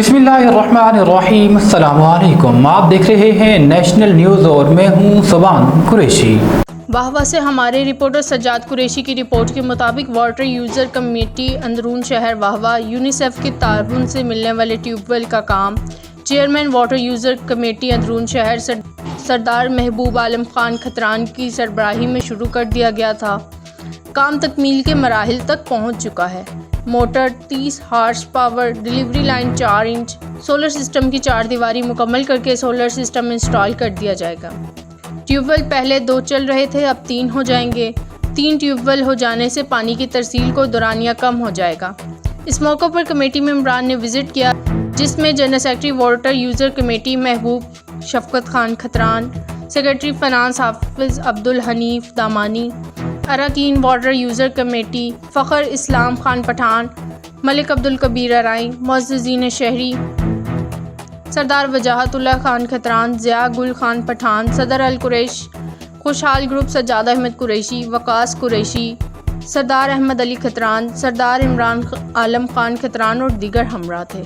बिस्मिल्लाहिर्रहमानिर्रहीम। अस्सलाम वालेकुम। आप देख रहे हैं नेशनल न्यूज़ और मैं हूं सुबान कुरैशी। वाहवा से हमारे रिपोर्टर सज्जाद कुरैशी की रिपोर्ट के मुताबिक वाटर यूज़र कमेटी अंदरून शहर वाहवा यूनिसेफ के ताउन से मिलने वाले ट्यूबवेल का काम चेयरमैन वाटर यूज़र कमेटी अंदरून शहर सरदार महबूब आलम खान खतरान की सरबराही में शुरू कर दिया गया था। काम तकमील के मराहिल तक पहुंच चुका है। Motor 30 horse power, delivery line 4 inch, solar system की 4 दीवारी मुकम्मल करके सोलर सिस्टम इंस्टॉल कर दिया जाएगा। ट्यूबवेल पहले 2 चल रहे थे, अब 3 हो जाएंगे। 3 ट्यूबवेल हो जाने से पानी की तरसील को दौरानिया कम हो जाएगा। इस मौके पर कमेटी मेंबरान ने विजिट किया, जिसमें general secretary water user committee महबूब शफकत खान खतरान, सेक्रेटरी फाइनेंस हाफिज़ अब्दुल हनीफ दामानी, अरकान वाटर यूज़र कमेटी फ़खर इस्लाम खान पठान, मलिक अब्दुल कबीर अराई, मुअज़्ज़िज़ीन शहरी, सरदार वजाहतुल्लाह खान खतरान, ज़िया गुल खान पठान, सदर अल कुरैश, खुशहाल ग्रुप सज्जाद अहमद कुरैशी, वकास कुरैशी, सरदार अहमद अली खतरान, सरदार इमरान आलम खान खतरान और दीगर हमरा थे।